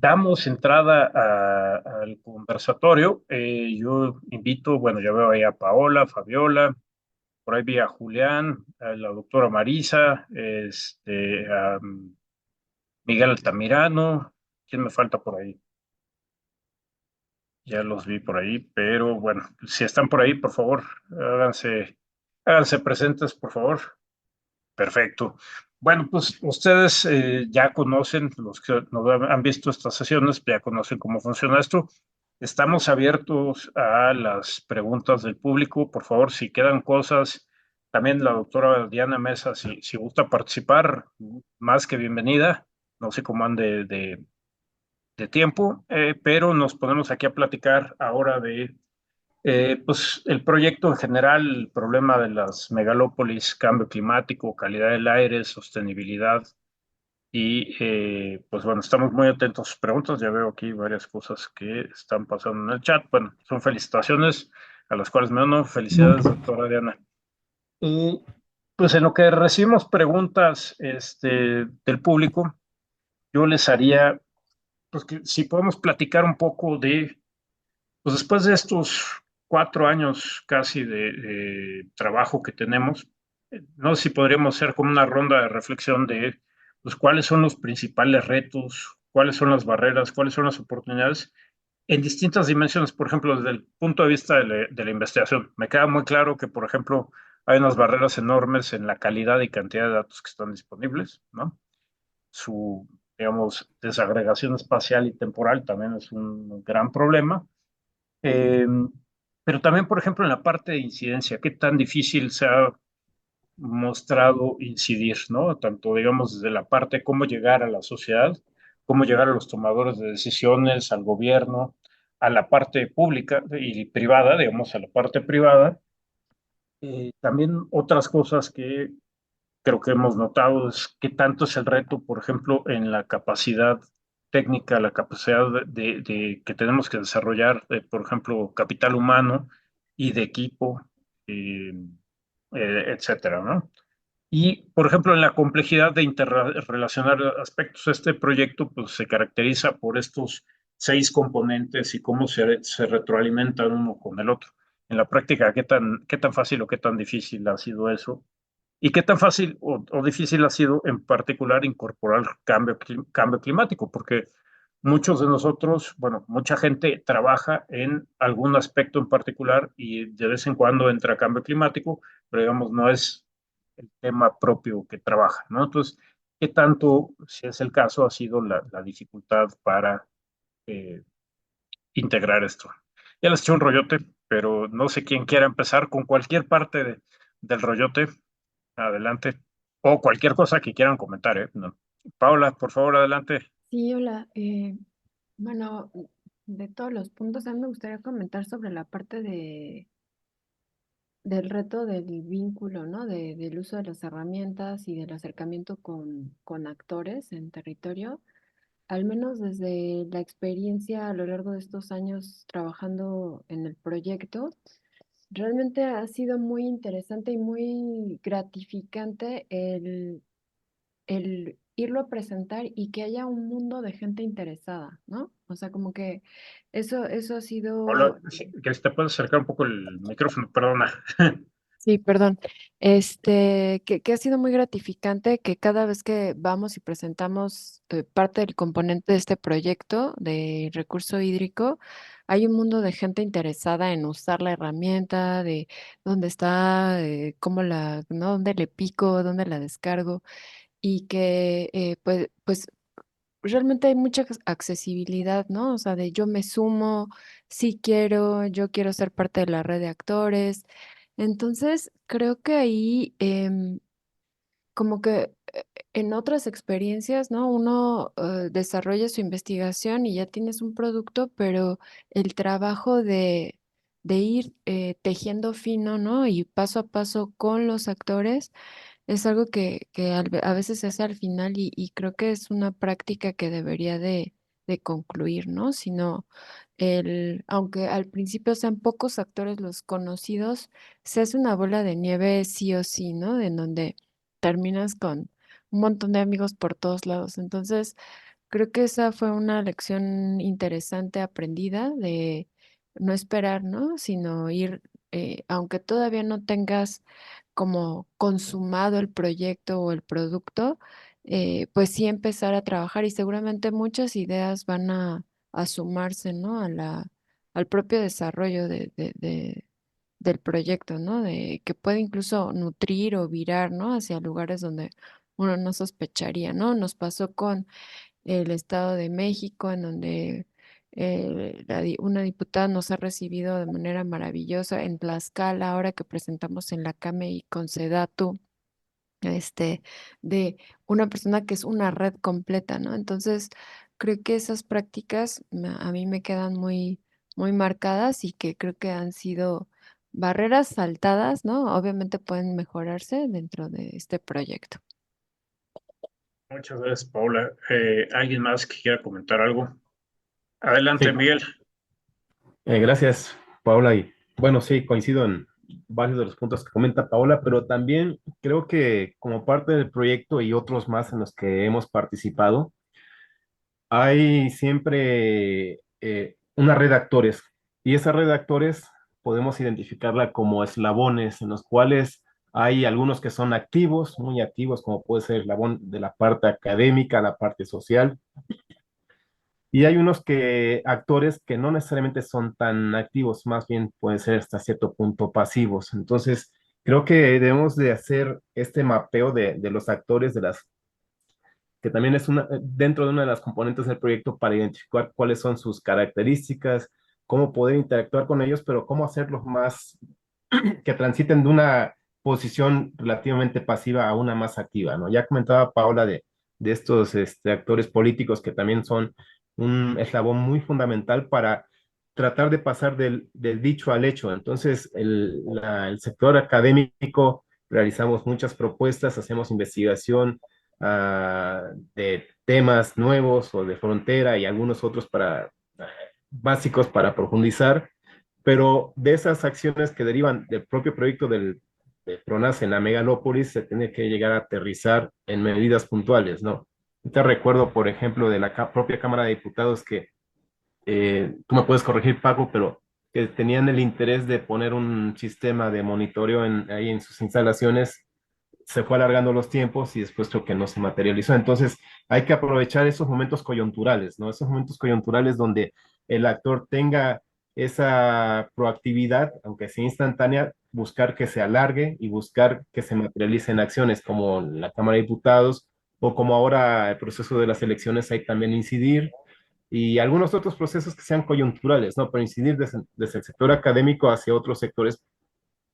Damos entrada al conversatorio. Yo invito, bueno, ya veo ahí a Paola, Fabiola, por ahí vi a Julián, a la doctora Marisa, a Miguel Altamirano. ¿Quién me falta por ahí? Ya los vi por ahí, pero bueno, si están por ahí, por favor, háganse, háganse presentes, por favor. Perfecto. Bueno, pues ustedes ya conocen, los que nos han visto estas sesiones, ya conocen cómo funciona esto. Estamos abiertos a las preguntas del público. Por favor, si quedan cosas, también la doctora Diana Mesa, si gusta participar, más que bienvenida. No sé cómo ande de tiempo, pero nos ponemos aquí a platicar ahora de pues el proyecto en general, el problema de las megalópolis, cambio climático, calidad del aire, sostenibilidad y pues bueno, estamos muy atentos a sus preguntas. Ya veo aquí varias cosas que están pasando en el chat. Bueno, son felicitaciones a las cuales me uno. Felicidades, doctora Diana. Y pues en lo que recibimos preguntas del público, yo les haría, pues que si podemos platicar un poco de pues después de estos 4 años casi de trabajo que tenemos, no sé si podríamos hacer como una ronda de reflexión de pues, cuáles son los principales retos, cuáles son las barreras, cuáles son las oportunidades en distintas dimensiones. Por ejemplo, desde el punto de vista de la investigación. Me queda muy claro que, por ejemplo, hay unas barreras enormes en la calidad y cantidad de datos que están disponibles, ¿no? Su, digamos, desagregación espacial y temporal también es un gran problema. eh, pero también, por ejemplo, en la parte de incidencia, qué tan difícil se ha mostrado incidir, ¿no? Tanto, digamos, desde la parte de cómo llegar a la sociedad, cómo llegar a los tomadores de decisiones, al gobierno, a la parte pública y privada, digamos, a la parte privada. También otras cosas que creo que hemos notado es qué tanto es el reto, por ejemplo, en la capacidad técnica, la capacidad que tenemos que desarrollar, por ejemplo, capital humano y de equipo, eh, etcétera, ¿no? Y, por ejemplo, en la complejidad de interrelacionar aspectos, este proyecto pues, se caracteriza por estos 6 componentes y cómo se retroalimentan uno con el otro. En la práctica, ¿qué tan fácil o qué tan difícil ha sido eso? ¿Y qué tan fácil o difícil ha sido en particular incorporar cambio climático? Porque muchos de nosotros, bueno, mucha gente trabaja en algún aspecto en particular y de vez en cuando entra cambio climático, pero digamos, no es el tema propio que trabaja, ¿no? Entonces, ¿qué tanto, si es el caso, ha sido la dificultad para eh, integrar esto? Ya les eché un rollote, pero no sé quién quiera empezar con cualquier parte del rollote. Adelante. O cualquier cosa que quieran comentar, ¿eh? No. Paula, por favor, adelante. Sí, hola. Bueno, de todos los puntos, a mí me gustaría comentar sobre la parte del reto del vínculo, ¿no? Del uso de las herramientas y del acercamiento con actores en territorio. Al menos desde la experiencia a lo largo de estos años trabajando en el proyecto, realmente ha sido muy interesante y muy gratificante el irlo a presentar y que haya un mundo de gente interesada, ¿no? O sea, como que eso ha Paula, sido, que te puedes acercar un poco el micrófono, perdona. sí, perdón, que ha sido muy gratificante que cada vez que vamos y presentamos parte del componente de este proyecto de recurso hídrico, hay un mundo de gente interesada en usar la herramienta, de dónde está, cómo la, ¿no? Dónde le pico, dónde la descargo y que pues realmente hay mucha accesibilidad, ¿no? O sea, de yo me sumo, sí quiero, yo quiero ser parte de la red de actores. Entonces, creo que ahí, como que en otras experiencias, ¿no? Uno desarrolla su investigación y ya tienes un producto, pero el trabajo de ir tejiendo fino, ¿no? Y paso a paso con los actores es algo que a veces se hace al final y creo que es una práctica que debería de concluir, ¿no? Sino aunque al principio sean pocos actores los conocidos, se hace una bola de nieve sí o sí, ¿no? En donde terminas con un montón de amigos por todos lados. Entonces, Creo que esa fue una lección interesante aprendida de no esperar, ¿no? Sino ir, aunque todavía no tengas como consumado el proyecto o el producto, pues sí empezar a trabajar y seguramente muchas ideas van a sumarse, ¿no? Al propio desarrollo del proyecto, ¿no? De que puede incluso nutrir o virar, ¿no? Hacia lugares donde uno no sospecharía, ¿no? Nos pasó con el Estado de México, en donde una diputada nos ha recibido de manera maravillosa en Tlaxcala, ahora que presentamos en la CAME y con Sedatu, este, de una persona que es una red completa, ¿no? Entonces, creo que esas prácticas a mí me quedan muy marcadas y que creo que han sido barreras saltadas, ¿no? Obviamente pueden mejorarse dentro de este proyecto. Muchas gracias, Paula. ¿Alguien más que quiera comentar algo? Adelante, Sí, Miguel. gracias, Paola. Y bueno, sí, coincido en varios de los puntos que comenta Paola, pero también creo que como parte del proyecto y otros más en los que hemos participado, hay siempre una red de actores y esa red de actores podemos identificarla como eslabones en los cuales hay algunos que son activos, muy activos, como puede ser el eslabón de la parte académica, la parte social. Y hay unos actores que no necesariamente son tan activos, más bien pueden ser hasta cierto punto pasivos. Entonces, creo que debemos de hacer este mapeo de los actores, que también es dentro de una de las componentes del proyecto para identificar cuáles son sus características, cómo poder interactuar con ellos, pero cómo hacerlos más que transiten de una posición relativamente pasiva a una más activa, ¿no? Ya comentaba Paola de estos actores políticos que también son un eslabón muy fundamental para tratar de pasar del dicho al hecho. Entonces, el sector académico realizamos muchas propuestas, hacemos investigación de temas nuevos o de frontera y algunos otros básicos para profundizar, pero de esas acciones que derivan del propio proyecto de PRONAS en la megalópolis se tiene que llegar a aterrizar en medidas puntuales, ¿no? Te recuerdo, por ejemplo, de la propia Cámara de Diputados que tú me puedes corregir, Paco, pero que tenían el interés de poner un sistema de monitoreo ahí en sus instalaciones, se fue alargando los tiempos y después creo que no se materializó. Entonces, hay que aprovechar esos momentos coyunturales, ¿no? Esos momentos coyunturales donde el actor tenga esa proactividad, aunque sea instantánea, buscar que se alargue y buscar que se materialicen acciones como la Cámara de Diputados o como ahora el proceso de las elecciones hay también incidir y algunos otros procesos que sean coyunturales, ¿no? Pero incidir desde el sector académico hacia otros sectores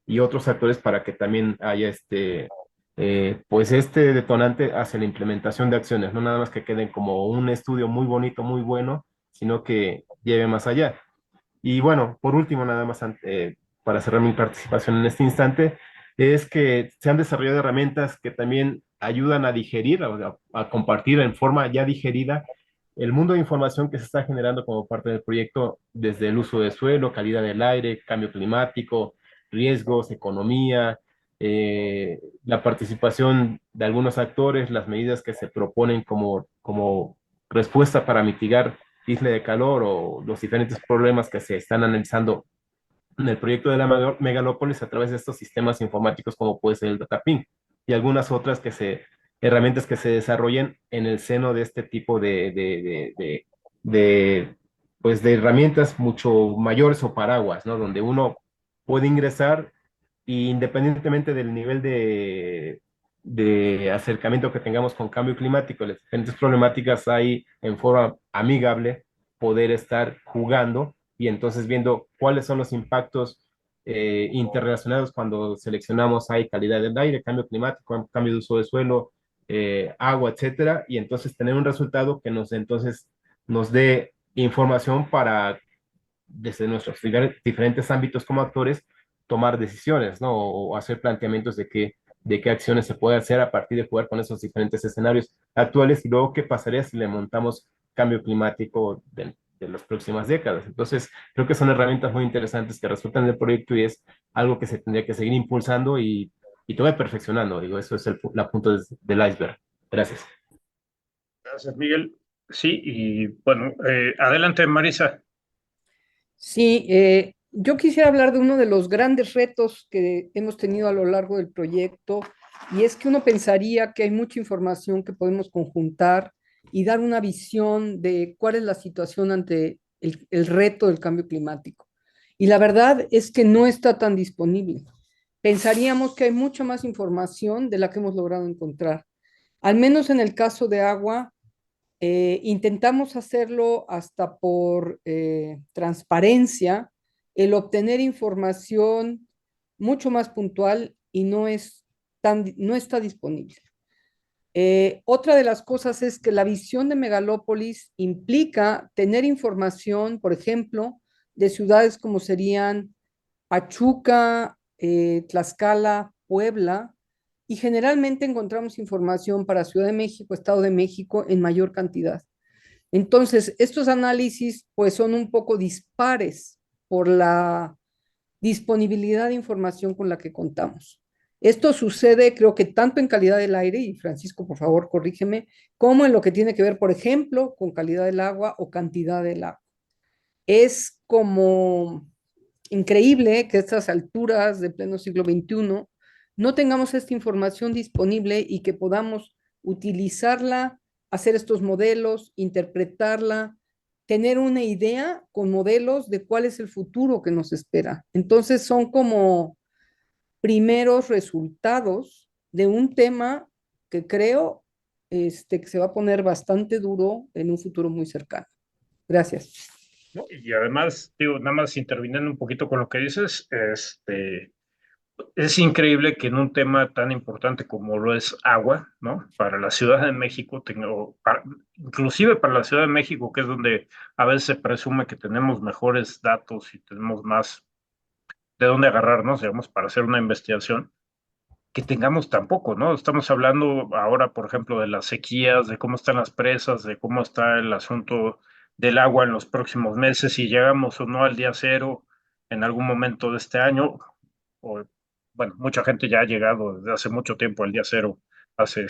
y otros actores para que también haya pues este detonante hacia la implementación de acciones, no nada más que queden como un estudio muy bonito, muy bueno, sino que lleve más allá. Y bueno, por último, nada más para cerrar mi participación en este instante, es que se han desarrollado herramientas que también ayudan a digerir, a compartir en forma ya digerida el mundo de información que se está generando como parte del proyecto, desde el uso de suelo, calidad del aire, cambio climático, riesgos, economía, la participación de algunos actores, las medidas que se proponen como respuesta para mitigar isla de calor o los diferentes problemas que se están analizando en el proyecto de la megalópolis a través de estos sistemas informáticos como puede ser el DataPing y algunas otras herramientas que se desarrollen en el seno de este tipo de, pues de herramientas mucho mayores o paraguas, ¿no? Donde uno puede ingresar y independientemente del nivel de acercamiento que tengamos con cambio climático, las diferentes problemáticas hay en forma amigable poder estar jugando y entonces viendo cuáles son los impactos interrelacionados cuando seleccionamos hay calidad del aire, cambio climático, cambio de uso de suelo, agua, etcétera, y entonces tener un resultado que entonces nos dé información para desde nuestros diferentes ámbitos como actores tomar decisiones, ¿no? O hacer planteamientos de qué acciones se puede hacer a partir de jugar con esos diferentes escenarios actuales y luego qué pasaría si le montamos cambio climático de las próximas décadas. Entonces, creo que son herramientas muy interesantes que resultan del proyecto y es algo que se tendría que seguir impulsando y todavía perfeccionando. Digo, eso es la punta del iceberg. Gracias. Gracias, Miguel. Sí, y bueno, adelante, Marisa. Sí, yo quisiera hablar de uno de los grandes retos que hemos tenido a lo largo del proyecto, y es que uno pensaría que hay mucha información que podemos conjuntar y dar una visión de cuál es la situación ante el reto del cambio climático. Y la verdad es que no está tan disponible. Pensaríamos que hay mucha más información de la que hemos logrado encontrar. Al menos en el caso de agua, intentamos hacerlo hasta por transparencia, el obtener información mucho más puntual y no está disponible. Otra de las cosas es que la visión de megalópolis implica tener información, por ejemplo, de ciudades como serían Pachuca, Tlaxcala, Puebla, y generalmente encontramos información para Ciudad de México, Estado de México en mayor cantidad. Entonces, estos análisis pues son un poco dispares por la disponibilidad de información con la que contamos. Esto sucede, creo que tanto en calidad del aire, y Francisco, por favor, corrígeme, como en lo que tiene que ver, por ejemplo, con calidad del agua o cantidad del agua. Es como increíble que a estas alturas de pleno siglo XXI no tengamos esta información disponible y que podamos utilizarla, hacer estos modelos, interpretarla, tener una idea con modelos de cuál es el futuro que nos espera. Entonces son como primeros resultados de un tema que creo que se va a poner bastante duro en un futuro muy cercano. Gracias. ¿No? Y además, digo, nada más interviniendo un poquito con lo que dices, es increíble que en un tema tan importante como lo es agua, ¿no? Para la Ciudad de México, inclusive para la Ciudad de México, que es donde a veces se presume que tenemos mejores datos y tenemos más de dónde agarrarnos, digamos, para hacer una investigación, que tengamos tampoco, ¿no? Estamos hablando ahora, por ejemplo, de las sequías, de cómo están las presas, de cómo está el asunto del agua en los próximos meses, si llegamos o no al día cero en algún momento de este año, o, bueno, mucha gente ya ha llegado desde hace mucho tiempo al día cero, hace,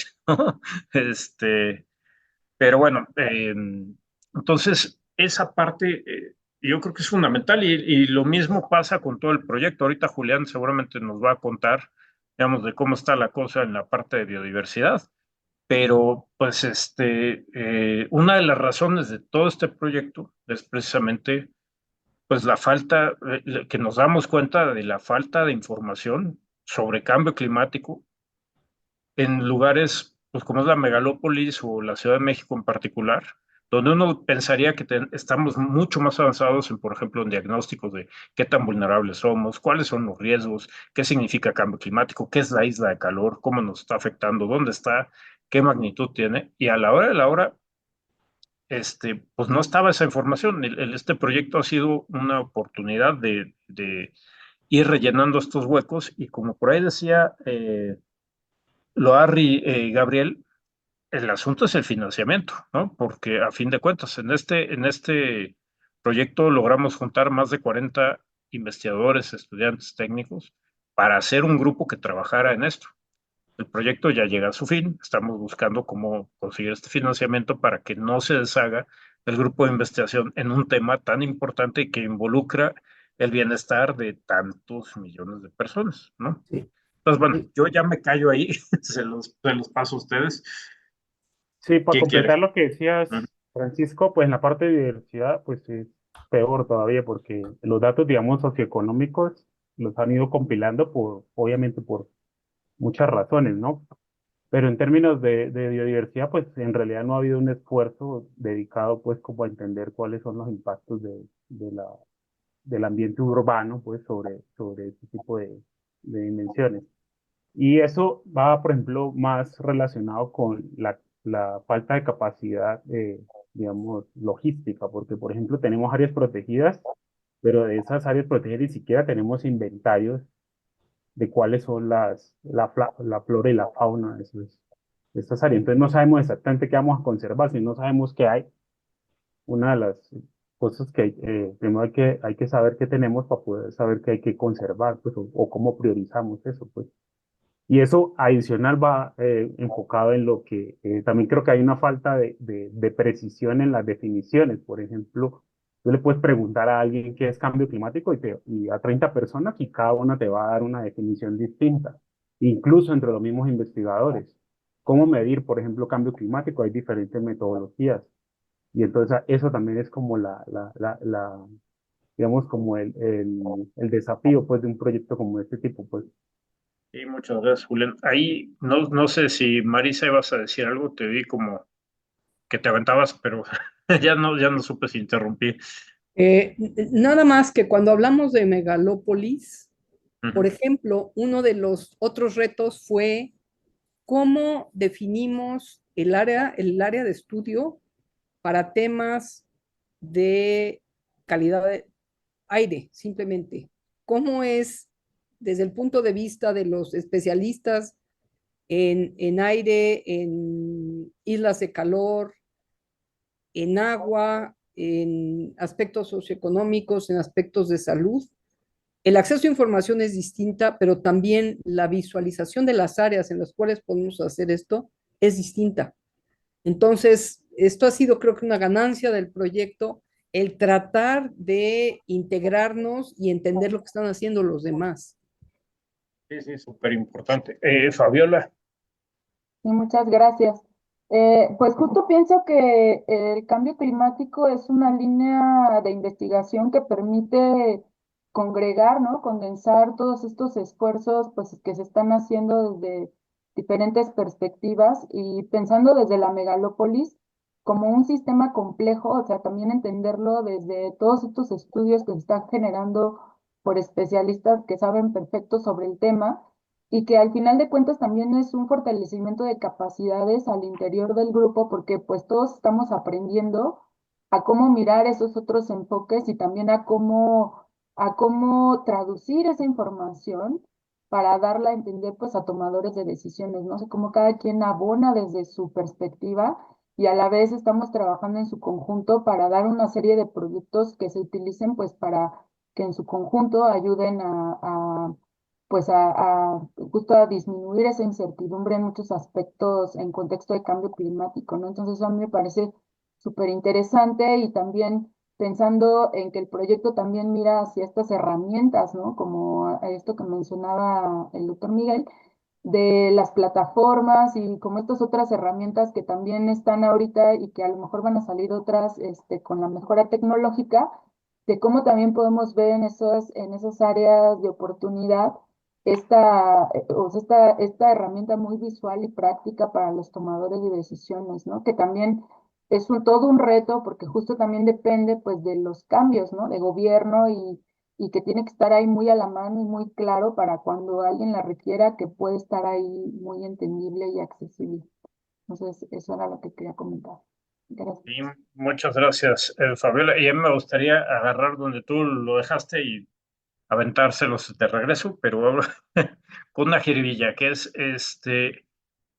este, pero bueno, entonces esa parte yo creo que es fundamental y lo mismo pasa con todo el proyecto. Ahorita Julián seguramente nos va a contar, digamos, de cómo está la cosa en la parte de biodiversidad, pero pues una de las razones de todo este proyecto es precisamente pues la falta, que nos damos cuenta de la falta de información sobre cambio climático en lugares pues como es la megalópolis o la Ciudad de México en particular, donde uno pensaría que estamos mucho más avanzados en, por ejemplo, en diagnósticos de qué tan vulnerables somos, cuáles son los riesgos, qué significa cambio climático, qué es la isla de calor, cómo nos está afectando, dónde está, qué magnitud tiene, y a la hora de la hora, pues no estaba esa información. Este proyecto ha sido una oportunidad de ir rellenando estos huecos y como por ahí decía Loarri, Gabriel, el asunto es el financiamiento, ¿no? Porque a fin de cuentas, en este proyecto logramos juntar más de 40 investigadores, estudiantes técnicos, para hacer un grupo que trabajara en esto. El proyecto ya llega a su fin, estamos buscando cómo conseguir este financiamiento para que no se deshaga el grupo de investigación en un tema tan importante que involucra el bienestar de tantos millones de personas, ¿no? Sí. Entonces, bueno, yo ya me callo ahí, se los paso a ustedes. Sí, para ¿Quién quiere? completar lo que decías, Ujú. Francisco, pues en la parte de diversidad, pues es peor todavía porque los datos, digamos, socioeconómicos los han ido compilando obviamente por muchas razones, ¿no? Pero en términos de biodiversidad, pues en realidad no ha habido un esfuerzo dedicado, pues, como a entender cuáles son los impactos del ambiente urbano, pues, sobre este tipo de dimensiones. Y eso va, por ejemplo, más relacionado con la falta de capacidad, digamos, logística, porque, por ejemplo, tenemos áreas protegidas, pero de esas áreas protegidas ni siquiera tenemos inventarios de cuáles son la flora y la fauna de estas áreas. Entonces no sabemos exactamente qué vamos a conservar, si no sabemos qué hay. Una de las cosas que primero hay que saber qué tenemos para poder saber qué hay que conservar, pues, o cómo priorizamos eso, pues. Y eso adicional va enfocado en lo que también creo que hay una falta de precisión en las definiciones. Por ejemplo, tú le puedes preguntar a alguien qué es cambio climático y a 30 personas y cada una te va a dar una definición distinta, incluso entre los mismos investigadores. ¿Cómo medir, por ejemplo, cambio climático? Hay diferentes metodologías. Y entonces eso también es como digamos, como el desafío, pues, de un proyecto como este tipo, pues. Y muchas gracias, Julián. Ahí no sé si Marisa ibas a decir algo, te vi como que te aventabas, pero ya no supe si interrumpí. Nada más que cuando hablamos de megalópolis, por Ujú. ejemplo, uno de los otros retos fue cómo definimos el área de estudio para temas de calidad de aire, simplemente. ¿Cómo es desde el punto de vista de los especialistas en aire, en islas de calor, en agua, en aspectos socioeconómicos, en aspectos de salud? El acceso a información es distinta, pero también la visualización de las áreas en las cuales podemos hacer esto es distinta. Entonces, esto ha sido, creo que, una ganancia del proyecto, el tratar de integrarnos y entender lo que están haciendo los demás. Sí, sí, súper importante. Fabiola. Sí, muchas gracias. Pues justo pienso que el cambio climático es una línea de investigación que permite congregar, ¿no? Condensar todos estos esfuerzos, pues, que se están haciendo desde diferentes perspectivas y pensando desde la megalópolis como un sistema complejo, o sea, también entenderlo desde todos estos estudios que se están generando por especialistas que saben perfecto sobre el tema y que al final de cuentas también es un fortalecimiento de capacidades al interior del grupo, porque pues todos estamos aprendiendo a cómo mirar esos otros enfoques y también a cómo traducir esa información para darla a entender pues a tomadores de decisiones, ¿no? O sea, cómo cada quien abona desde su perspectiva y a la vez estamos trabajando en su conjunto para dar una serie de productos que se utilicen pues para que en su conjunto ayuden pues justo a disminuir esa incertidumbre en muchos aspectos en contexto de cambio climático, ¿no? Entonces eso a mí me parece súper interesante y también pensando en que el proyecto también mira hacia estas herramientas, ¿no? Como a esto que mencionaba el doctor Miguel, de las plataformas y como estas otras herramientas que también están ahorita y que a lo mejor van a salir otras con la mejora tecnológica, de cómo también podemos ver en esas áreas de oportunidad o sea, esta herramienta muy visual y práctica para los tomadores de decisiones, ¿no? Que también es todo un reto porque justo también depende pues de los cambios, ¿no? De gobierno y que tiene que estar ahí muy a la mano y muy claro para cuando alguien la requiera, que puede estar ahí muy entendible y accesible. Entonces, eso era lo que quería comentar. Gracias. Y muchas gracias, Fabiola. Y a mí me gustaría agarrar donde tú lo dejaste y aventárselos de regreso, pero ahora con una jiribilla, que es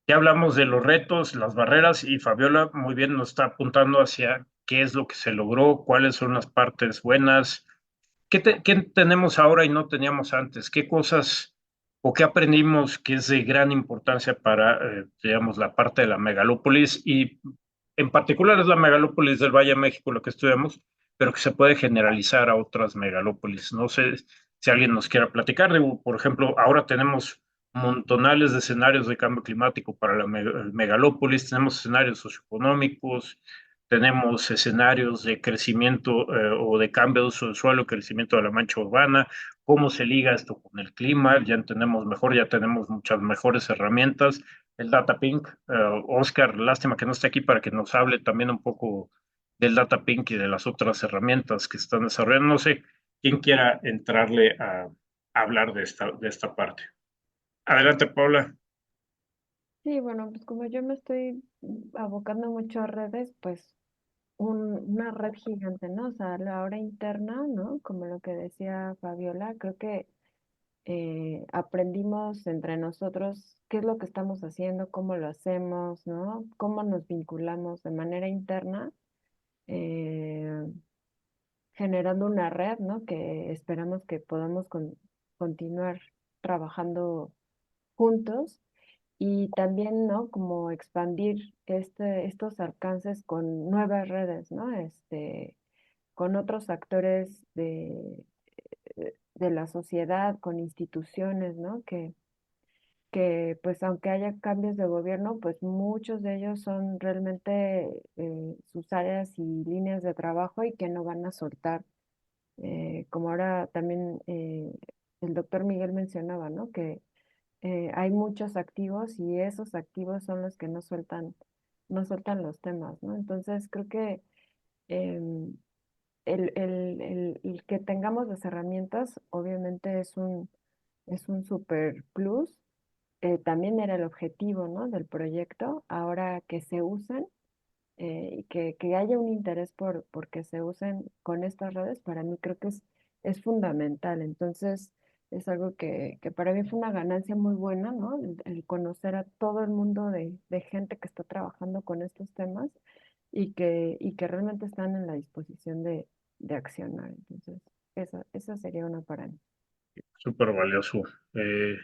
ya hablamos de los retos, las barreras, y Fabiola muy bien nos está apuntando hacia qué es lo que se logró, cuáles son las partes buenas, qué tenemos ahora y no teníamos antes, qué cosas o qué aprendimos que es de gran importancia para, digamos, la parte de la megalópolis, y en particular es la megalópolis del Valle de México lo que estudiamos, pero que se puede generalizar a otras megalópolis. No sé si alguien nos quiera platicar. Digo, por ejemplo, ahora tenemos montonales de escenarios de cambio climático para la megalópolis, tenemos escenarios socioeconómicos, tenemos escenarios de crecimiento o de cambio de uso del suelo, crecimiento de la mancha urbana, cómo se liga esto con el clima, ya entendemos mejor, ya tenemos muchas mejores herramientas. El Data Pink, Oscar, lástima que no esté aquí para que nos hable también un poco del Data Pink y de las otras herramientas que están desarrollando. No sé quién quiera entrarle a hablar de esta parte. Adelante, Paula. Sí, bueno, pues como yo me estoy abocando mucho a redes, pues una red gigante, ¿no? O sea, la hora interna, ¿no? Como lo que decía Fabiola, creo que aprendimos entre nosotros qué es lo que estamos haciendo, cómo lo hacemos, ¿no? Cómo nos vinculamos de manera interna, eh, generando una red, ¿no? Que esperamos que podamos continuar trabajando juntos y también, ¿no? Como expandir estos alcances con nuevas redes, ¿no? Con otros actores de la sociedad, con instituciones, ¿no? Que pues aunque haya cambios de gobierno, pues muchos de ellos son realmente sus áreas y líneas de trabajo y que no van a soltar. Como ahora también el doctor Miguel mencionaba, ¿no? Que hay muchos activos y esos activos son los que no sueltan los temas, ¿no? Entonces creo que em, el que tengamos las herramientas obviamente es un super plus. También era el objetivo, ¿no? Del proyecto. Ahora que se usen y que haya un interés por que se usen con estas redes, para mí creo que es fundamental. Entonces, es algo que para mí fue una ganancia muy buena, ¿no? El conocer a todo el mundo de gente que está trabajando con estos temas y que realmente están en la disposición de accionar. Entonces, esa sería una para mí. Súper valioso. Eh,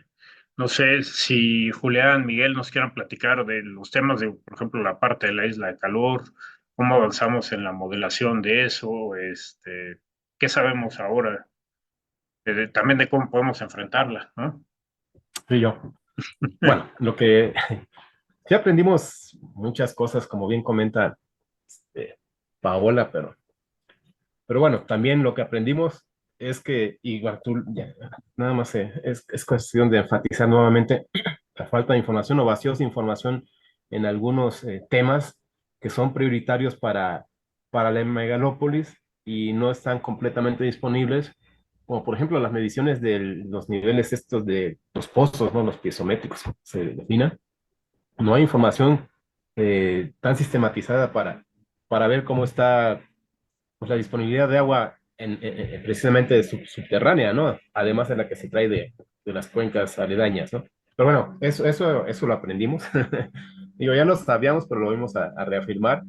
no sé si Julián, Miguel nos quieran platicar de los temas de, por ejemplo, la parte de la isla de calor, cómo avanzamos en la modelación de eso, qué sabemos ahora, también de cómo podemos enfrentarla, ¿no? Sí, yo. Bueno, lo que sí aprendimos muchas cosas, como bien comenta Paola, pero bueno, también lo que aprendimos es que, igual tú, nada más es cuestión de enfatizar nuevamente la falta de información o vacíos de información en algunos temas que son prioritarios para la megalópolis y no están completamente disponibles, como por ejemplo las mediciones de los niveles estos de los pozos, ¿no? Los piezométricos, se definan. No hay información tan sistematizada para ver cómo está pues, la disponibilidad de agua precisamente subterránea, ¿no? Además de la que se trae de las cuencas aledañas, ¿no? Pero bueno, eso lo aprendimos. Digo, ya lo sabíamos, pero lo vimos a reafirmar.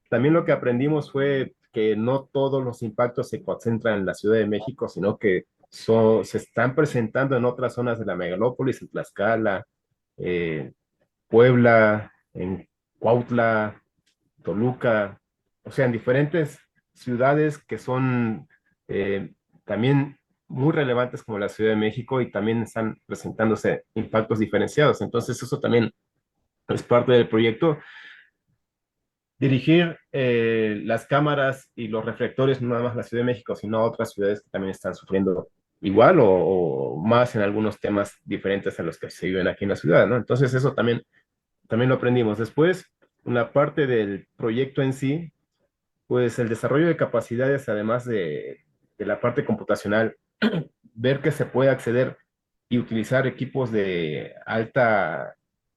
También lo que aprendimos fue que no todos los impactos se concentran en la Ciudad de México, sino que se están presentando en otras zonas de la megalópolis, en Tlaxcala, eh, Puebla, en Cuautla, Toluca, o sea, en diferentes ciudades que son eh, también muy relevantes como la Ciudad de México y también están presentándose impactos diferenciados. Entonces, eso también es parte del proyecto. Dirigir las cámaras y los reflectores, no nada más a la Ciudad de México, sino a otras ciudades que también están sufriendo igual o más en algunos temas diferentes a los que se viven aquí en la ciudad, ¿no? Entonces, eso también lo aprendimos. Después, una parte del proyecto en sí, pues el desarrollo de capacidades, además de la parte computacional, ver que se puede acceder y utilizar equipos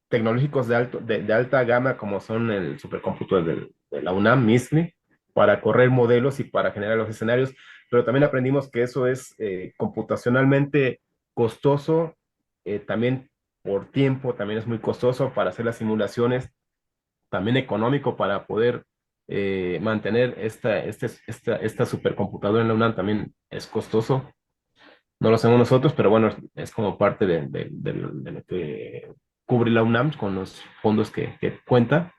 tecnológicos de alta gama, como son el supercómputo de la UNAM, MISLI, para correr modelos y para generar los escenarios, pero también aprendimos que eso es computacionalmente costoso, también por tiempo, también es muy costoso para hacer las simulaciones, también económico para poder mantener esta supercomputadora en la UNAM también es costoso. No lo hacemos nosotros, pero bueno, es como parte de lo que cubre la UNAM con los fondos que cuenta.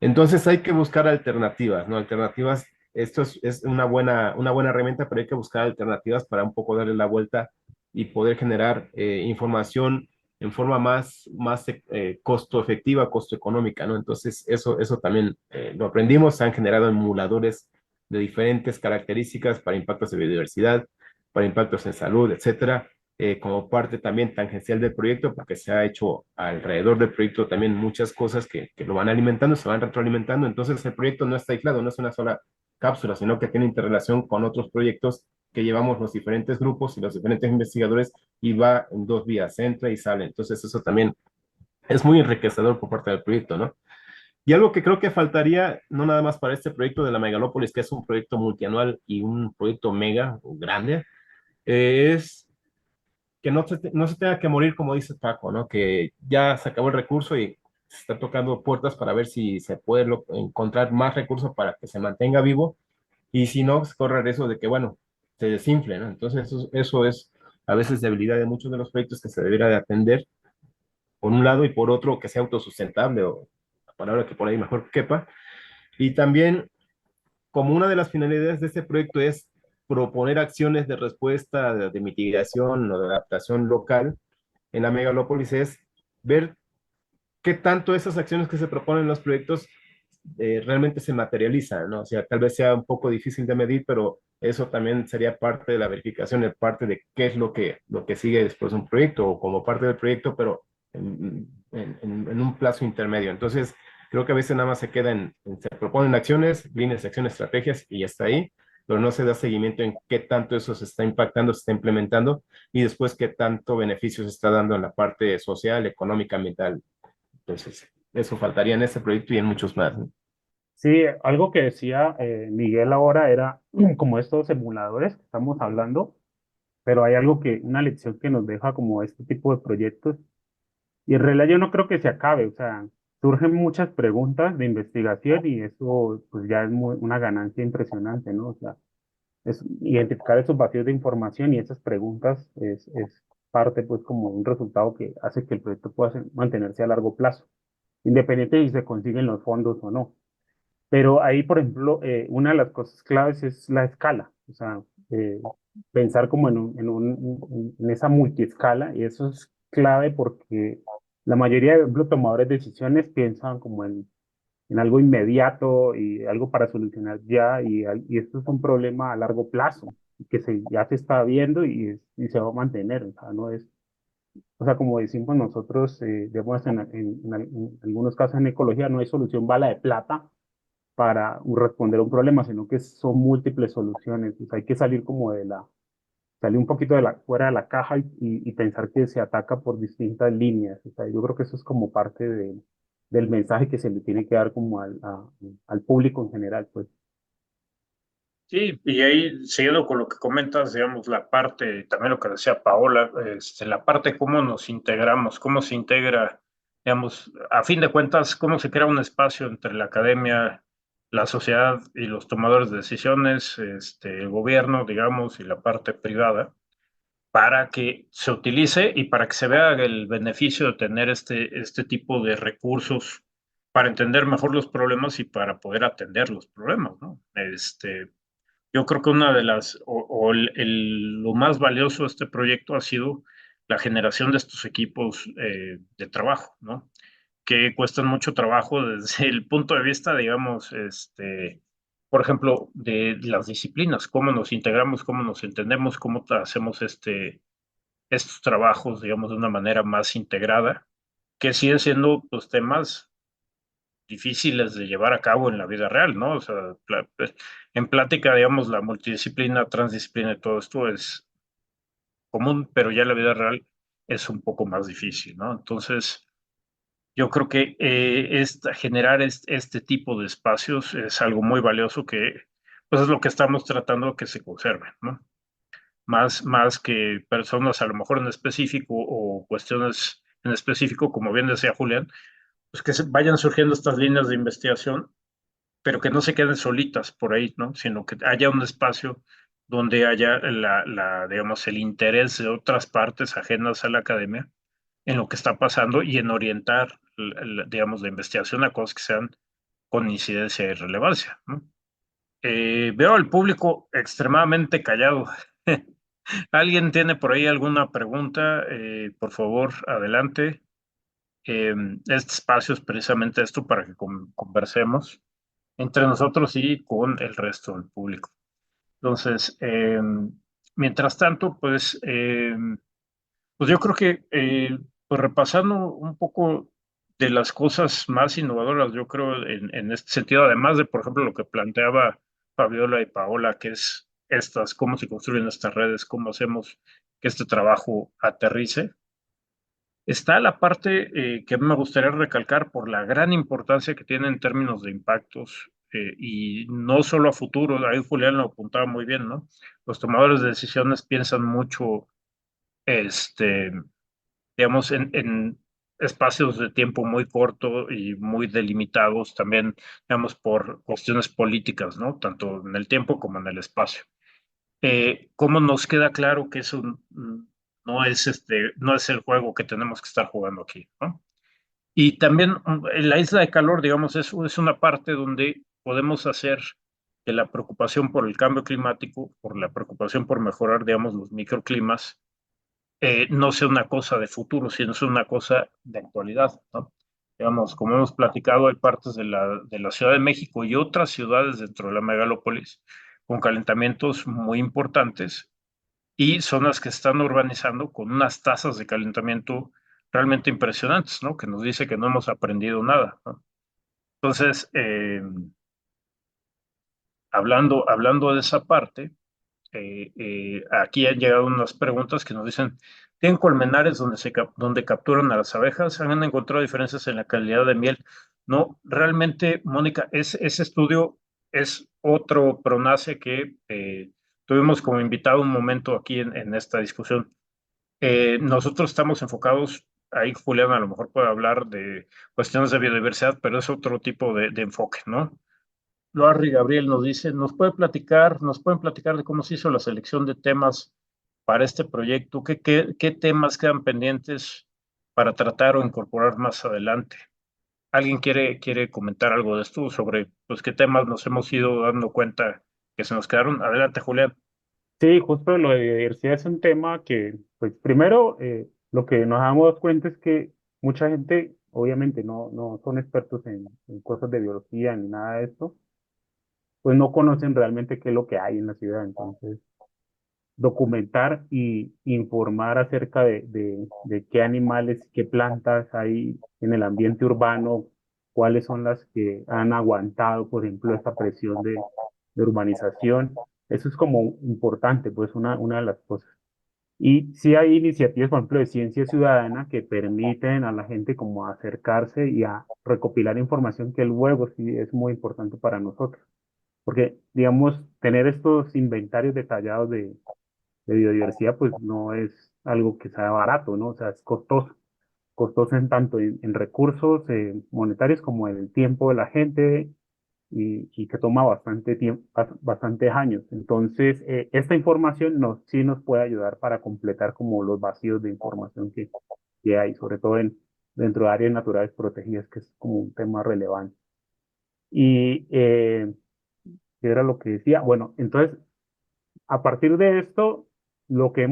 Entonces hay que buscar alternativas, ¿no? Alternativas, esto es una buena herramienta, pero hay que buscar alternativas para un poco darle la vuelta y poder generar información en forma más costo efectiva, costo económica, ¿no? Entonces eso también lo aprendimos, se han generado emuladores de diferentes características para impactos de biodiversidad, para impactos en salud, etcétera, como parte también tangencial del proyecto, porque se ha hecho alrededor del proyecto también muchas cosas que lo van alimentando, se van retroalimentando. Entonces el proyecto no está aislado, no es una sola cápsula, sino que tiene interrelación con otros proyectos que llevamos los diferentes grupos y los diferentes investigadores y va en dos vías, entra y sale. Entonces eso también es muy enriquecedor por parte del proyecto, ¿no? Y algo que creo que faltaría, no nada más para este proyecto de la Megalópolis, que es un proyecto multianual y un proyecto mega grande, es que no se tenga que morir, como dice Paco, ¿no? Que ya se acabó el recurso y se está tocando puertas para ver si se puede encontrar más recursos para que se mantenga vivo y si no, se corre el riesgo de que, bueno, se desinfle, ¿no? Entonces eso es a veces debilidad de muchos de los proyectos que se debería de atender por un lado, y por otro, que sea autosustentable, o la palabra que por ahí mejor quepa. Y también, como una de las finalidades de este proyecto es proponer acciones de respuesta, de mitigación o de adaptación local en la megalópolis, es ver qué tanto esas acciones que se proponen en los proyectos realmente se materializan, ¿no? O sea, tal vez sea un poco difícil de medir, pero eso también sería parte de la verificación, de parte de qué es lo que sigue después de un proyecto o como parte del proyecto, pero en un plazo intermedio. Entonces, creo que a veces nada más se queda se proponen acciones, líneas de acción, estrategias y ya está ahí, pero no se da seguimiento en qué tanto eso se está impactando, se está implementando y después qué tanto beneficio se está dando en la parte social, económica, ambiental. Entonces, eso faltaría en este proyecto y en muchos más, ¿no? Sí, algo que decía Miguel ahora era como estos emuladores que estamos hablando, pero hay algo una lección que nos deja como este tipo de proyectos, y en realidad yo no creo que se acabe, o sea, surgen muchas preguntas de investigación y eso pues ya es una ganancia impresionante, ¿no? O sea, es identificar esos vacíos de información y esas preguntas es parte pues como un resultado que hace que el proyecto pueda mantenerse a largo plazo, independiente de si se consiguen los fondos o no. Pero ahí, por ejemplo, una de las cosas claves es la escala, o sea, eh, pensar como en esa multiescala, y eso es clave porque la mayoría de, por ejemplo, tomadores de decisiones piensan como en algo inmediato y algo para solucionar ya, y esto es un problema a largo plazo, que ya se está viendo y se va a mantener, o sea, no es, o sea, como decimos nosotros, digamos, en algunos casos en ecología no hay solución bala de plata para responder a un problema, sino que son múltiples soluciones. Pues hay que salir como salir un poquito fuera de la caja y pensar que se ataca por distintas líneas. O sea, yo creo que eso es como parte del mensaje que se le tiene que dar como al público en general, pues. Sí, y ahí, siguiendo con lo que comentas, digamos, la parte, también lo que decía Paola, la parte cómo nos integramos, cómo se integra, digamos, a fin de cuentas, cómo se crea un espacio entre la academia, la sociedad y los tomadores de decisiones, el gobierno, digamos, y la parte privada, para que se utilice y para que se vea el beneficio de tener este tipo de recursos para entender mejor los problemas y para poder atender los problemas, ¿no? Yo creo que una de o lo más valioso de este proyecto ha sido la generación de estos equipos de trabajo, ¿no? Que cuestan mucho trabajo desde el punto de vista, digamos, por ejemplo, de las disciplinas, cómo nos integramos, cómo nos entendemos, cómo hacemos estos trabajos, digamos, de una manera más integrada, que siguen siendo pues, temas difíciles de llevar a cabo en la vida real, ¿no? O sea, en plática, digamos, la multidisciplina, transdisciplina y todo esto es común, pero ya en la vida real es un poco más difícil, ¿no? Entonces, yo creo que generar este tipo de espacios es algo muy valioso que, pues, es lo que estamos tratando de que se conserve, ¿no? Más que personas a lo mejor en específico o cuestiones en específico, como bien decía Julián, pues que vayan surgiendo estas líneas de investigación pero que no se queden solitas por ahí, ¿no? Sino que haya un espacio donde haya digamos, el interés de otras partes ajenas a la academia en lo que está pasando y en orientar, digamos, la investigación a cosas que sean con incidencia y relevancia, ¿no? Veo al público extremadamente callado. ¿Alguien tiene por ahí alguna pregunta? Por favor, adelante. Este espacio es precisamente esto para que conversemos entre nosotros y con el resto del público. Entonces, mientras tanto, pues yo creo que pues repasando un poco de las cosas más innovadoras, yo creo en este sentido, además de, por ejemplo, lo que planteaba Fabiola y Paola, que es cómo se construyen estas redes, cómo hacemos que este trabajo aterrice. Está la parte que me gustaría recalcar por la gran importancia que tiene en términos de impactos y no solo a futuro, ahí Julián lo apuntaba muy bien, ¿no? Los tomadores de decisiones piensan mucho, este, digamos, en espacios de tiempo muy corto y muy delimitados también, digamos, por cuestiones políticas, ¿no? Tanto en el tiempo como en el espacio. ¿Cómo nos queda claro que eso no es el juego que tenemos que estar jugando aquí, ¿no? Y también la isla de calor, digamos, es una parte donde podemos hacer que la preocupación por el cambio climático, por la preocupación por mejorar, digamos, los microclimas, no sea una cosa de futuro, sino es una cosa de actualidad, ¿no? Digamos, como hemos platicado, hay partes de la Ciudad de México y otras ciudades dentro de la megalópolis con calentamientos muy importantes y zonas que están urbanizando con unas tasas de calentamiento realmente impresionantes, ¿no? Que nos dice que no hemos aprendido nada, ¿no? Entonces, hablando de esa parte, aquí han llegado unas preguntas que nos dicen, ¿tienen colmenares donde capturan a las abejas? ¿Han encontrado diferencias en la calidad de miel? No, realmente, Mónica, ese estudio es otro PRONACE que tuvimos como invitado un momento aquí en esta discusión. Nosotros estamos enfocados, ahí Julián a lo mejor puede hablar de cuestiones de biodiversidad, pero es otro tipo de enfoque, ¿no? Loarri Gabriel nos dice, nos pueden platicar de cómo se hizo la selección de temas para este proyecto? ¿Qué temas quedan pendientes para tratar o incorporar más adelante? ¿Alguien quiere comentar algo de esto sobre pues, qué temas nos hemos ido dando cuenta que se nos quedaron? Adelante, Julián. Sí, justo lo de biodiversidad es un tema que, pues primero, lo que nos damos cuenta es que mucha gente, obviamente, no son expertos en cosas de biología ni nada de esto, pues no conocen realmente qué es lo que hay en la ciudad. Entonces, documentar y informar acerca de qué animales, qué plantas hay en el ambiente urbano, cuáles son las que han aguantado, por ejemplo, esta presión de urbanización. Eso es como importante, pues una de las cosas. Y sí hay iniciativas, por ejemplo, de ciencia ciudadana que permiten a la gente como acercarse y a recopilar información que luego sí es muy importante para nosotros. Porque, digamos, tener estos inventarios detallados de biodiversidad, pues no es algo que sea barato, ¿no? O sea, es costoso, costoso en tanto en recursos monetarios como en el tiempo de la gente y que toma bastante tiempo, bastantes años. Entonces, esta información sí nos puede ayudar para completar como los vacíos de información que hay, sobre todo dentro de áreas naturales protegidas, que es como un tema relevante. Y, ¿qué era lo que decía? Bueno, entonces, a partir de esto, lo que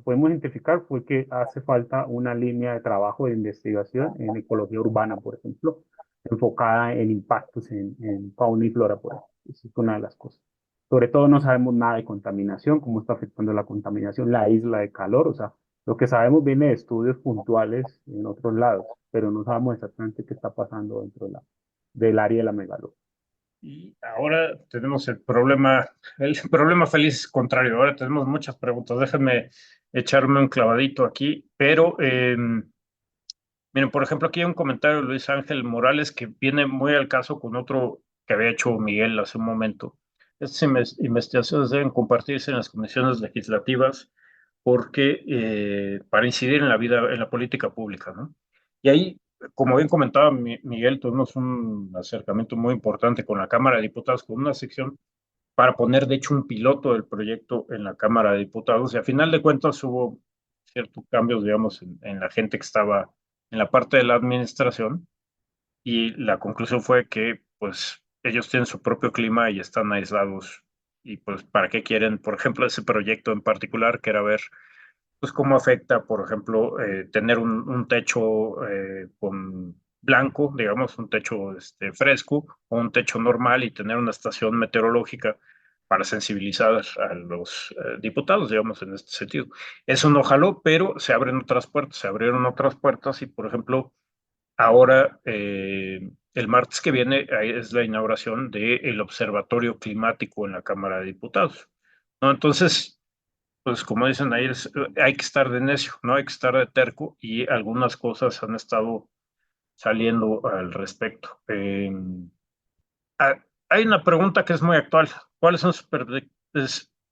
podemos identificar fue que hace falta una línea de trabajo de investigación en ecología urbana, por ejemplo, enfocada en impactos en fauna y flora, por ejemplo. Esa es una de las cosas. Sobre todo no sabemos nada de contaminación, cómo está afectando la contaminación, la isla de calor, o sea, lo que sabemos viene de estudios puntuales en otros lados, pero no sabemos exactamente qué está pasando dentro del área de la megalópolis. Y ahora tenemos el problema feliz contrario. Ahora tenemos muchas preguntas. Déjenme echarme un clavadito aquí, pero miren, por ejemplo, aquí hay un comentario de Luis Ángel Morales que viene muy al caso con otro que había hecho Miguel hace un momento. Estas investigaciones deben compartirse en las comisiones legislativas porque para incidir en la vida, en la política pública, ¿no? Y ahí, como bien comentaba Miguel, tuvimos un acercamiento muy importante con la Cámara de Diputados, con una sección para poner, de hecho, un piloto del proyecto en la Cámara de Diputados. Y a final de cuentas hubo ciertos cambios, digamos, en la gente que estaba en la parte de la administración. Y la conclusión fue que, pues, ellos tienen su propio clima y están aislados. Y, pues, ¿para qué quieren, por ejemplo, ese proyecto en particular, que era ver pues cómo afecta, por ejemplo, tener un techo con blanco, digamos, un techo fresco o un techo normal y tener una estación meteorológica para sensibilizar a los diputados, digamos, en este sentido. Eso no jaló, pero se abren otras puertas, se abrieron otras puertas y, por ejemplo, ahora, el martes que viene es la inauguración del Observatorio Climático en la Cámara de Diputados, ¿no? Entonces, pues como dicen ahí, hay que estar de necio, ¿no? Hay que estar de terco y algunas cosas han estado saliendo al respecto. Hay una pregunta que es muy actual. ¿Cuáles son sus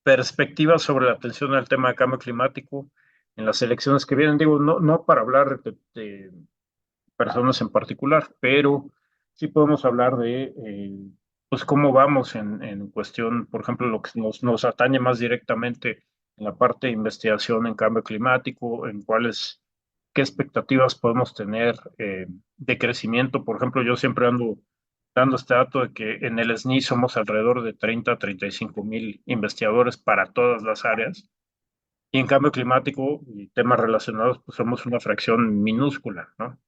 perspectivas sobre la atención al tema de cambio climático en las elecciones que vienen? Digo, no para hablar de personas en particular, pero sí podemos hablar de pues cómo vamos en cuestión, por ejemplo, lo que nos atañe más directamente en la parte de investigación en cambio climático, en qué expectativas podemos tener de crecimiento. Por ejemplo, yo siempre ando dando este dato de que en el SNI somos alrededor de 30 a 35 mil investigadores para todas las áreas, y en cambio climático y temas relacionados, pues somos una fracción minúscula, ¿no?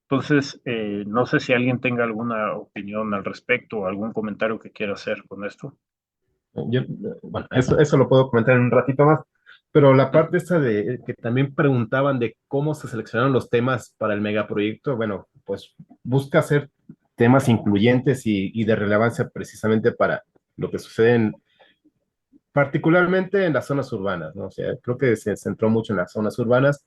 Entonces, no sé si alguien tenga alguna opinión al respecto o algún comentario que quiera hacer con esto. Bueno, eso lo puedo comentar en un ratito más, pero la parte esta de que también preguntaban de cómo se seleccionaron los temas para el megaproyecto, bueno, pues busca hacer temas incluyentes y de relevancia precisamente para lo que sucede particularmente en las zonas urbanas, ¿no? O sea, creo que se centró mucho en las zonas urbanas,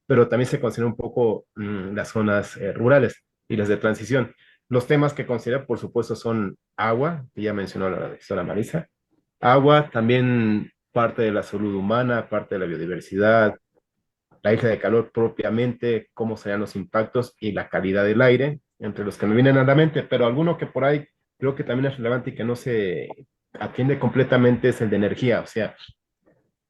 pero también se considera un poco las zonas rurales y las de transición. Los temas que considera, por supuesto, son agua, que ya mencionó la doctora Marisa, agua, también parte de la salud humana, parte de la biodiversidad, la isla de calor propiamente, cómo serían los impactos y la calidad del aire, entre los que me vienen a la mente, pero alguno que por ahí creo que también es relevante y que no se atiende completamente es el de energía, o sea,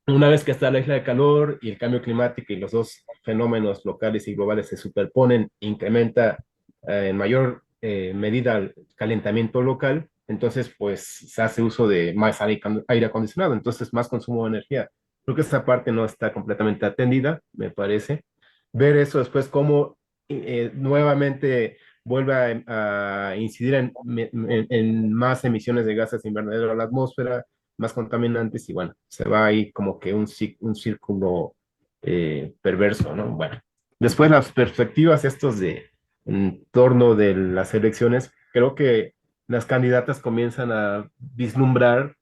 una vez que está la isla de calor y el cambio climático y los dos fenómenos locales y globales se superponen, incrementa en mayor medida el calentamiento local, entonces pues se hace uso de más aire acondicionado, entonces más consumo de energía. Creo que esta parte no está completamente atendida, me parece. Ver eso después, cómo nuevamente vuelve a incidir en más emisiones de gases invernadero a la atmósfera, más contaminantes y bueno, se va ahí como que un círculo perverso, ¿no? Bueno, después las perspectivas estos de en torno de las elecciones, creo que las candidatas comienzan a vislumbrar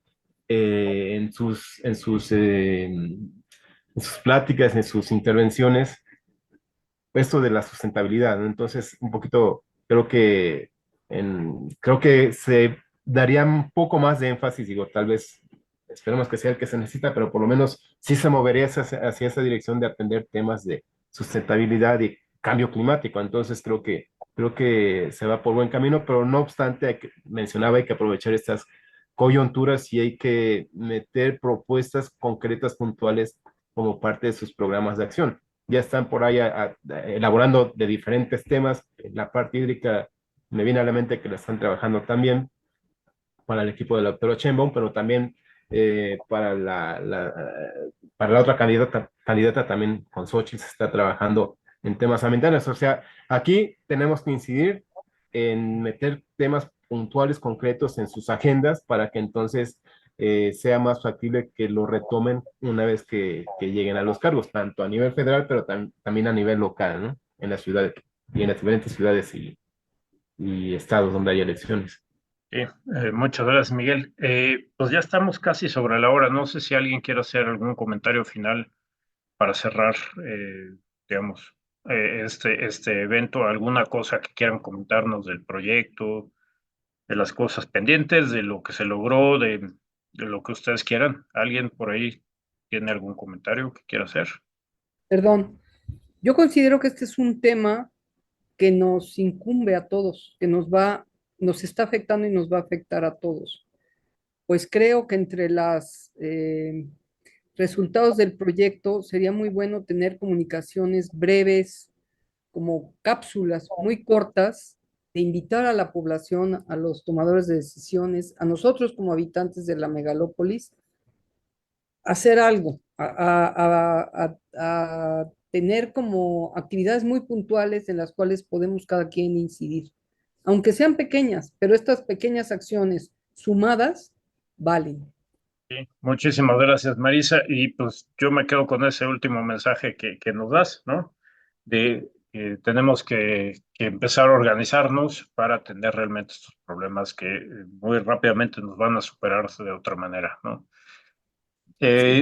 en sus pláticas, en sus intervenciones, esto de la sustentabilidad, ¿no? Entonces, un poquito, creo que se daría un poco más de énfasis, digo, tal vez esperemos que sea el que se necesita, pero por lo menos sí se movería hacia esa dirección de atender temas de sustentabilidad y cambio climático. Entonces, creo que se va por buen camino, pero no obstante, mencionaba, hay que aprovechar estas coyunturas y hay que meter propuestas concretas, puntuales, como parte de sus programas de acción. Ya están por ahí elaborando de diferentes temas. La parte hídrica me viene a la mente que la están trabajando también para el equipo de la doctora Sheinbaum, pero también para para la otra candidata también con Xochitl se está trabajando en temas ambientales. O sea, aquí tenemos que incidir en meter temas puntuales, concretos en sus agendas para que entonces sea más factible que lo retomen una vez que lleguen a los cargos, tanto a nivel federal, pero también a nivel local, ¿no? En las ciudades y en las diferentes ciudades y estados donde hay elecciones. Sí, muchas gracias, Miguel. Pues ya estamos casi sobre la hora. No sé si alguien quiere hacer algún comentario final para cerrar, digamos, este evento, alguna cosa que quieran comentarnos del proyecto, de las cosas pendientes, de lo que se logró, de lo que ustedes quieran. ¿Alguien por ahí tiene algún comentario que quiera hacer? Perdón, yo considero que este es un tema que nos incumbe a todos, que nos está afectando y nos va a afectar a todos. Pues creo que entre los resultados del proyecto sería muy bueno tener comunicaciones breves, como cápsulas muy cortas, de invitar a la población, a los tomadores de decisiones, a nosotros como habitantes de la megalópolis, a hacer algo, a tener como actividades muy puntuales en las cuales podemos cada quien incidir, aunque sean pequeñas, pero estas pequeñas acciones sumadas valen. Sí, muchísimas gracias, Marisa. Y pues yo me quedo con ese último mensaje que nos das, ¿no? De que tenemos que empezar a organizarnos para atender realmente estos problemas que muy rápidamente nos van a superarse de otra manera, ¿no?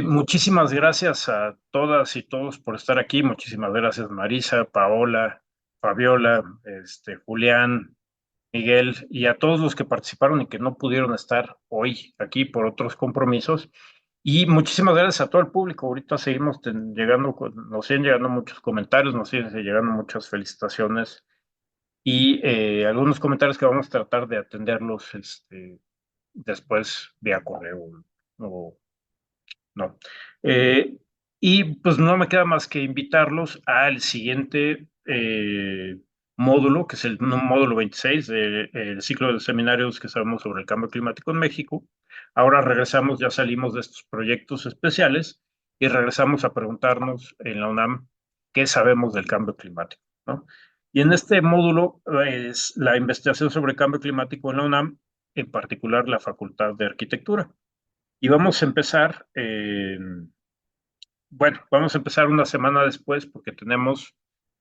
Muchísimas gracias a todas y todos por estar aquí. Muchísimas gracias, Marisa, Paola, Fabiola, Julián, Miguel, y a todos los que participaron y que no pudieron estar hoy aquí por otros compromisos. Y muchísimas gracias a todo el público. Ahorita seguimos llegando, nos siguen llegando muchos comentarios, nos siguen llegando muchas felicitaciones y algunos comentarios que vamos a tratar de atenderlos después vía correo o ¿no? Y pues no me queda más que invitarlos al siguiente módulo, que es el módulo 26 del ciclo de seminarios que sabemos sobre el cambio climático en México. Ahora regresamos, ya salimos de estos proyectos especiales y regresamos a preguntarnos en la UNAM qué sabemos del cambio climático, ¿no? Y en este módulo es la investigación sobre el cambio climático en la UNAM, en particular la Facultad de Arquitectura. Y vamos a empezar, bueno, vamos a empezar una semana después porque tenemos,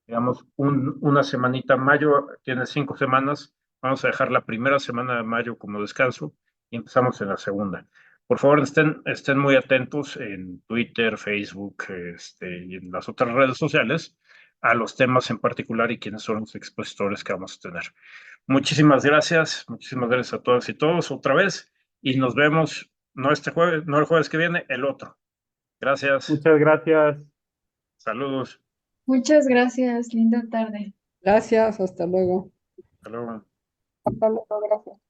digamos, una semanita. Mayo tiene 5 semanas. Vamos a dejar la primera semana de mayo como descanso y empezamos en la segunda. Por favor, estén muy atentos en Twitter, Facebook, y en las otras redes sociales a los temas en particular y quiénes son los expositores que vamos a tener. Muchísimas gracias a todas y todos otra vez y nos vemos no este jueves, no el jueves que viene, el otro. Gracias. Muchas gracias. Saludos. Muchas gracias, linda tarde. Gracias, hasta luego. Hasta luego. Hasta luego, gracias.